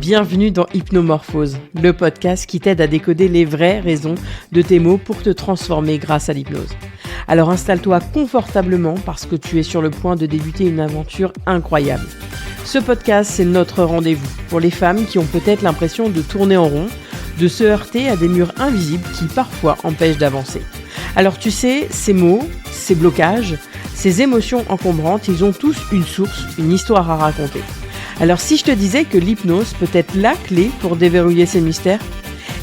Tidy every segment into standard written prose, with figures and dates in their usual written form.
Bienvenue dans Hypnomorphose, le podcast qui t'aide à décoder les vraies raisons de tes maux pour te transformer grâce à l'hypnose. Alors installe-toi confortablement parce que tu es sur le point de débuter une aventure incroyable. Ce podcast, c'est notre rendez-vous pour les femmes qui ont peut-être l'impression de tourner en rond, de se heurter à des murs invisibles qui parfois empêchent d'avancer. Alors tu sais, ces maux, ces blocages, ces émotions encombrantes, ils ont tous une source, une histoire à raconter. Alors si je te disais que l'hypnose peut être la clé pour déverrouiller ces mystères,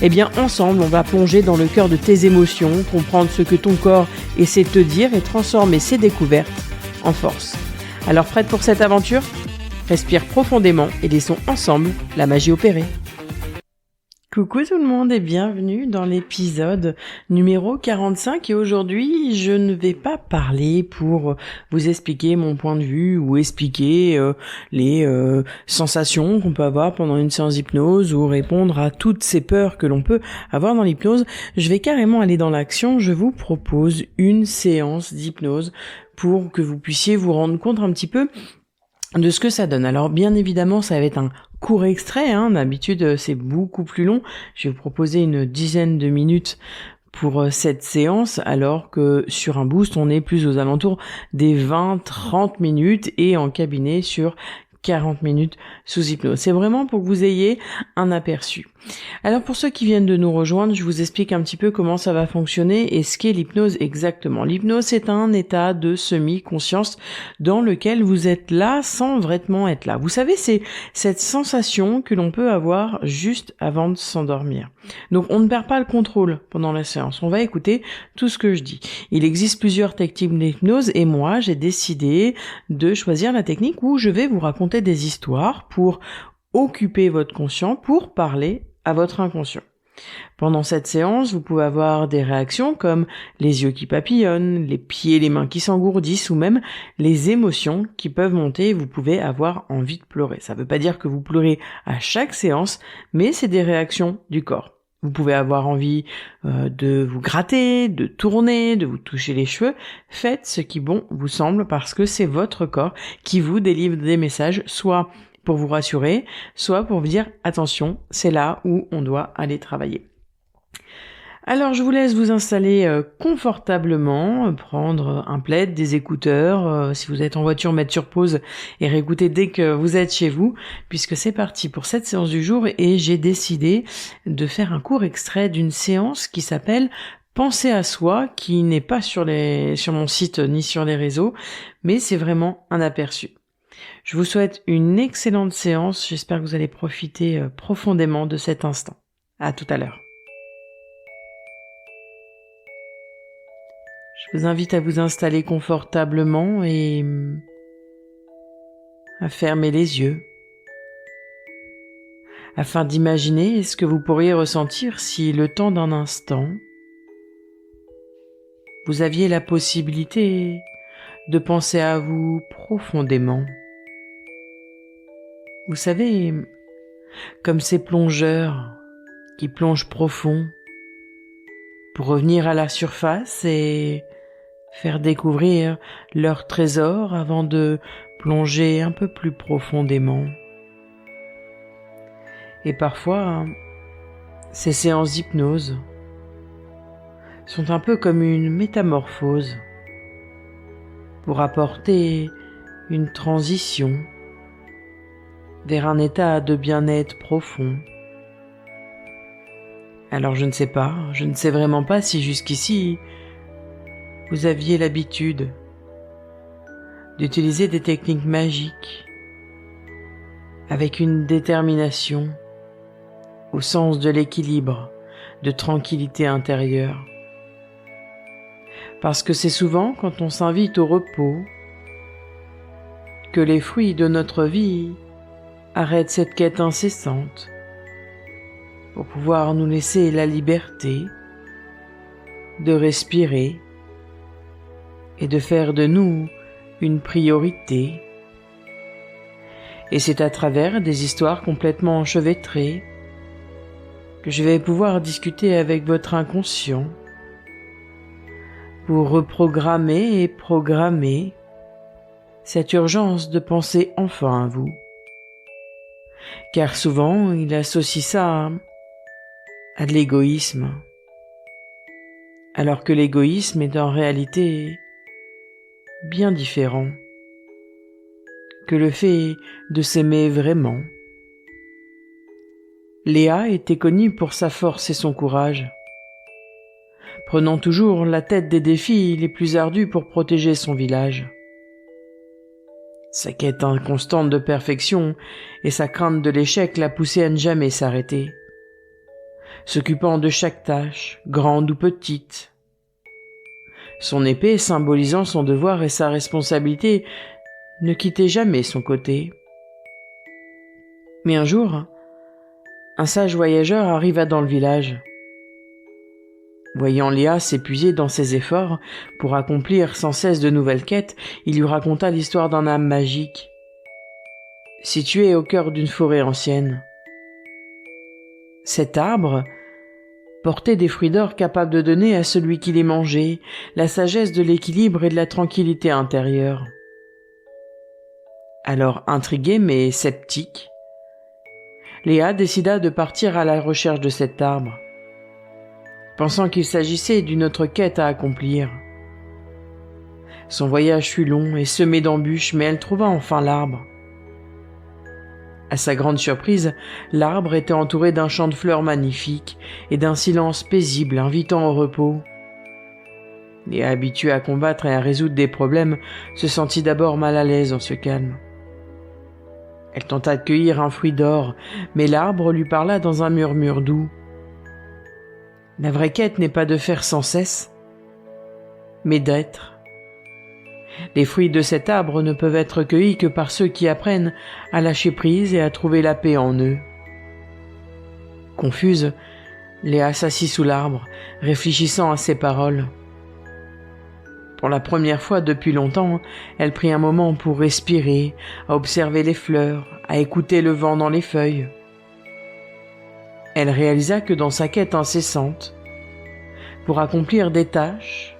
eh bien ensemble on va plonger dans le cœur de tes émotions, comprendre ce que ton corps essaie de te dire et transformer ces découvertes en force. Alors prête pour cette aventure ? Respire profondément et laissons ensemble la magie opérer. Coucou tout le monde et bienvenue dans l'épisode numéro 45 et aujourd'hui je ne vais pas parler pour vous expliquer mon point de vue ou expliquer les sensations qu'on peut avoir pendant une séance d'hypnose ou répondre à toutes ces peurs que l'on peut avoir dans l'hypnose. Je vais carrément aller dans l'action, je vous propose une séance d'hypnose pour que vous puissiez vous rendre compte un petit peu de ce que ça donne. Alors bien évidemment ça va être un court extrait, d'habitude c'est beaucoup plus long, je vais vous proposer une dizaine de minutes pour cette séance alors que sur un boost on est plus aux alentours des 20-30 minutes et en cabinet sur 40 minutes sous hypnose. C'est vraiment pour que vous ayez un aperçu. Alors pour ceux qui viennent de nous rejoindre, je vous explique un petit peu comment ça va fonctionner et ce qu'est l'hypnose exactement. L'hypnose, c'est un état de semi-conscience dans lequel vous êtes là sans vraiment être là. Vous savez, c'est cette sensation que l'on peut avoir juste avant de s'endormir. Donc on ne perd pas le contrôle pendant la séance. On va écouter tout ce que je dis. Il existe plusieurs techniques d'hypnose et moi, j'ai décidé de choisir la technique où je vais vous raconter des histoires pour occuper votre conscient, pour parler à votre inconscient. Pendant cette séance, vous pouvez avoir des réactions comme les yeux qui papillonnent, les pieds et les mains qui s'engourdissent ou même les émotions qui peuvent monter et vous pouvez avoir envie de pleurer. Ça ne veut pas dire que vous pleurez à chaque séance, mais c'est des réactions du corps. Vous pouvez avoir envie de vous gratter, de tourner, de vous toucher les cheveux. Faites ce qui bon vous semble parce que c'est votre corps qui vous délivre des messages, soit pour vous rassurer, soit pour vous dire attention, c'est là où on doit aller travailler. Alors je vous laisse vous installer confortablement, prendre un plaid, des écouteurs, si vous êtes en voiture, mettre sur pause et réécouter dès que vous êtes chez vous, puisque c'est parti pour cette séance du jour et j'ai décidé de faire un court extrait d'une séance qui s'appelle Penser à soi, qui n'est pas sur mon site ni sur les réseaux, mais c'est vraiment un aperçu. Je vous souhaite une excellente séance, j'espère que vous allez profiter profondément de cet instant. À tout à l'heure. Je vous invite à vous installer confortablement et à fermer les yeux afin d'imaginer ce que vous pourriez ressentir si le temps d'un instant vous aviez la possibilité de penser à vous profondément. Vous savez, comme ces plongeurs qui plongent profond pour revenir à la surface et faire découvrir leur trésor avant de plonger un peu plus profondément. Et parfois, ces séances d'hypnose sont un peu comme une métamorphose pour apporter une transition vers un état de bien-être profond. Alors je ne sais vraiment pas si jusqu'ici vous aviez l'habitude d'utiliser des techniques magiques avec une détermination au sens de l'équilibre, de tranquillité intérieure. Parce que c'est souvent quand on s'invite au repos que les fruits de notre vie arrêtent cette quête incessante pour pouvoir nous laisser la liberté de respirer et de faire de nous une priorité. Et c'est à travers des histoires complètement enchevêtrées que je vais pouvoir discuter avec votre inconscient pour reprogrammer et programmer cette urgence de penser enfin à vous. car souvent il associe ça à de l'égoïsme, alors que l'égoïsme est en réalité bien différent que le fait de s'aimer vraiment. Léa était connue pour sa force et son courage, prenant toujours la tête des défis les plus ardus pour protéger son village. Sa quête inconstante de perfection et sa crainte de l'échec la poussaient à ne jamais s'arrêter, s'occupant de chaque tâche, grande ou petite. Son épée, symbolisant son devoir et sa responsabilité, ne quittait jamais son côté. Mais un jour, un sage voyageur arriva dans le village. Voyant Léa s'épuiser dans ses efforts pour accomplir sans cesse de nouvelles quêtes, il lui raconta l'histoire d'un arbre magique, situé au cœur d'une forêt ancienne. Cet arbre portait des fruits d'or capables de donner à celui qui les mangeait la sagesse de l'équilibre et de la tranquillité intérieure. Alors intriguée mais sceptique, Léa décida de partir à la recherche de cet arbre, pensant qu'il s'agissait d'une autre quête à accomplir. Son voyage fut long et semé d'embûches, mais elle trouva enfin l'arbre. À sa grande surprise, l'arbre était entouré d'un champ de fleurs magnifique et d'un silence paisible invitant au repos. Léa, habituée à combattre et à résoudre des problèmes, se sentit d'abord mal à l'aise dans ce calme. Elle tenta de cueillir un fruit d'or, mais l'arbre lui parla dans un murmure doux. La vraie quête n'est pas de faire sans cesse, mais d'être. Les fruits de cet arbre ne peuvent être cueillis que par ceux qui apprennent à lâcher prise et à trouver la paix en eux. Confuse, Léa s'assit sous l'arbre, réfléchissant à ces paroles. Pour la première fois depuis longtemps, elle prit un moment pour respirer, à observer les fleurs, à écouter le vent dans les feuilles. Elle réalisa que dans sa quête incessante, pour accomplir des tâches,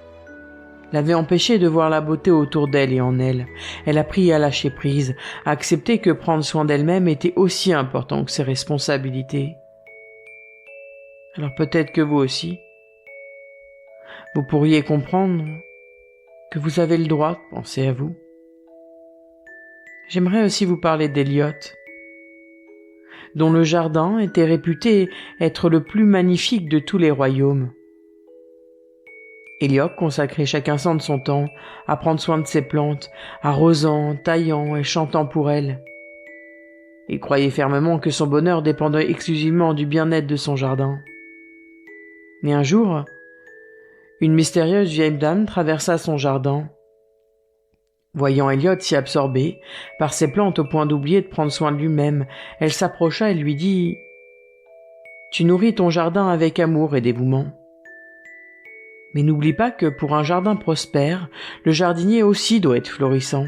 l'avait empêchée de voir la beauté autour d'elle et en elle. Elle apprit à lâcher prise, à accepter que prendre soin d'elle-même était aussi important que ses responsabilités. Alors peut-être que vous aussi, vous pourriez comprendre que vous avez le droit de penser à vous. J'aimerais aussi vous parler d'Eliot, dont le jardin était réputé être le plus magnifique de tous les royaumes. Eliot consacrait chaque instant de son temps à prendre soin de ses plantes, arrosant, taillant et chantant pour elles. Il croyait fermement que son bonheur dépendait exclusivement du bien-être de son jardin. Mais un jour, une mystérieuse vieille dame traversa son jardin. Voyant Eliot si absorbé par ses plantes au point d'oublier de prendre soin de lui-même, elle s'approcha et lui dit « Tu nourris ton jardin avec amour et dévouement. Mais n'oublie pas que pour un jardin prospère, le jardinier aussi doit être florissant. »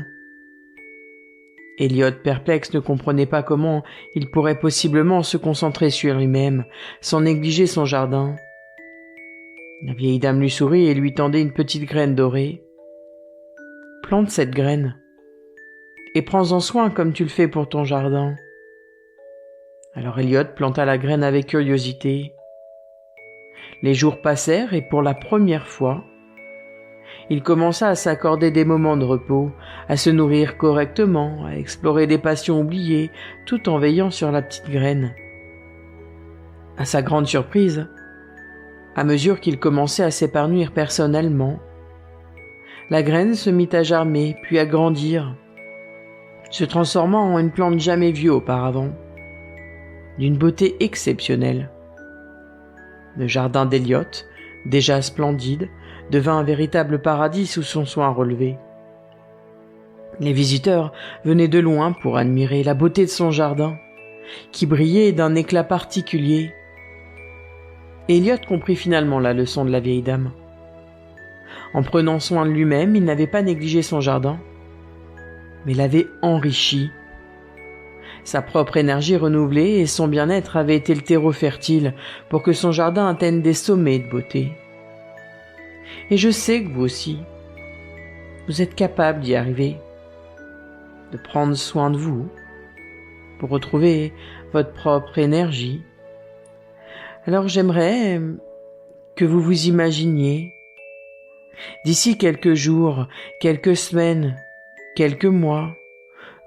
Eliot, perplexe, ne comprenait pas comment il pourrait possiblement se concentrer sur lui-même, sans négliger son jardin. La vieille dame lui sourit et lui tendait une petite graine dorée. « Plante cette graine, et prends-en soin comme tu le fais pour ton jardin. » Alors Eliot planta la graine avec curiosité. Les jours passèrent et pour la première fois, il commença à s'accorder des moments de repos, à se nourrir correctement, à explorer des passions oubliées, tout en veillant sur la petite graine. À sa grande surprise, à mesure qu'il commençait à s'épanouir personnellement, la graine se mit à germer, puis à grandir, se transformant en une plante jamais vue auparavant, d'une beauté exceptionnelle. Le jardin d'Eliot, déjà splendide, devint un véritable paradis sous son soin relevé. Les visiteurs venaient de loin pour admirer la beauté de son jardin, qui brillait d'un éclat particulier. Eliot comprit finalement la leçon de la vieille dame. En prenant soin de lui-même, il n'avait pas négligé son jardin, mais l'avait enrichi. Sa propre énergie renouvelée et son bien-être avaient été le terreau fertile pour que son jardin atteigne des sommets de beauté. Et je sais que vous aussi, vous êtes capable d'y arriver, de prendre soin de vous, pour retrouver votre propre énergie. Alors j'aimerais que vous vous imaginiez, d'ici quelques jours, quelques semaines, quelques mois,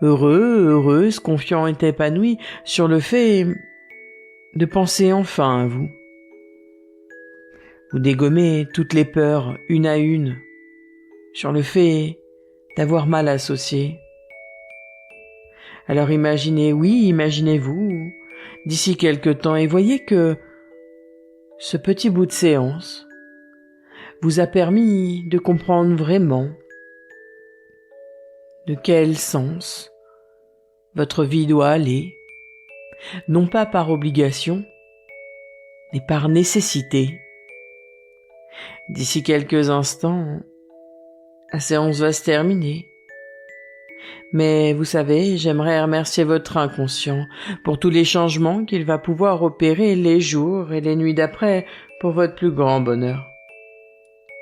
heureux, heureuse, confiant et épanoui sur le fait de penser enfin à vous. Vous dégommez toutes les peurs une à une sur le fait d'avoir mal associé. Alors imaginez-vous d'ici quelque temps et voyez que ce petit bout de séance vous a permis de comprendre vraiment de quel sens votre vie doit aller, non pas par obligation, mais par nécessité. D'ici quelques instants, la séance va se terminer. Mais vous savez, j'aimerais remercier votre inconscient pour tous les changements qu'il va pouvoir opérer les jours et les nuits d'après pour votre plus grand bonheur.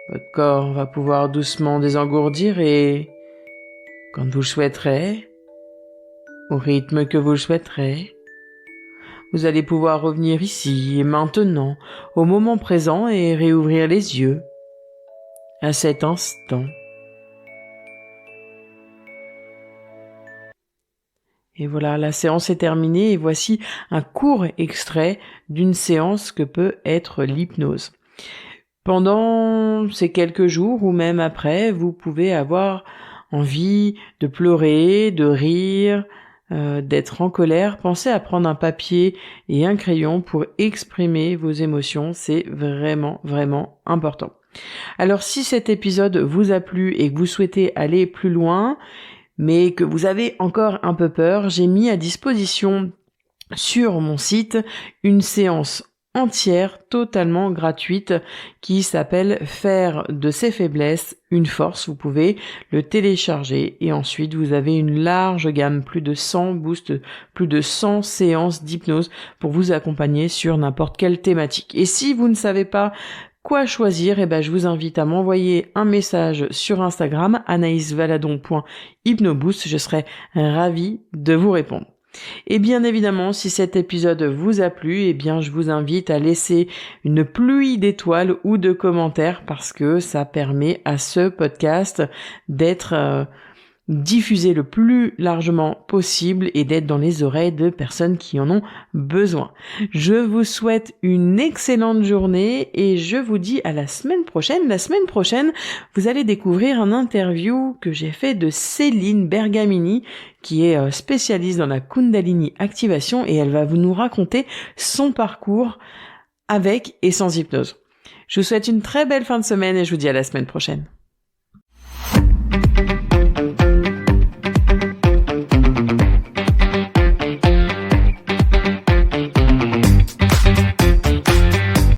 Votre corps va pouvoir doucement désengourdir et, quand vous le souhaiterez, au rythme que vous le souhaiterez, vous allez pouvoir revenir ici et maintenant, au moment présent et réouvrir les yeux à cet instant. Et voilà, la séance est terminée et voici un court extrait d'une séance que peut être l'hypnose. Pendant ces quelques jours ou même après, vous pouvez avoir envie de pleurer, de rire, d'être en colère. Pensez à prendre un papier et un crayon pour exprimer vos émotions, c'est vraiment, vraiment important. Alors si cet épisode vous a plu et que vous souhaitez aller plus loin, mais que vous avez encore un peu peur, j'ai mis à disposition sur mon site une séance entière, totalement gratuite, qui s'appelle « Faire de ses faiblesses une force ». Vous pouvez le télécharger et ensuite vous avez une large gamme, plus de 100 boosts, plus de 100 séances d'hypnose pour vous accompagner sur n'importe quelle thématique. Et si vous ne savez pas quoi choisir, je vous invite à m'envoyer un message sur Instagram, anaïsvaladon.hypnoboost, je serai ravie de vous répondre. Et bien évidemment, si cet épisode vous a plu, je vous invite à laisser une pluie d'étoiles ou de commentaires parce que ça permet à ce podcast d'être diffusé le plus largement possible et d'être dans les oreilles de personnes qui en ont besoin. Je vous souhaite une excellente journée et je vous dis à la semaine prochaine. La semaine prochaine, vous allez découvrir un interview que j'ai fait de Céline Bergamini, qui est spécialiste dans la Kundalini activation et elle va nous raconter son parcours avec et sans hypnose. Je vous souhaite une très belle fin de semaine et je vous dis à la semaine prochaine.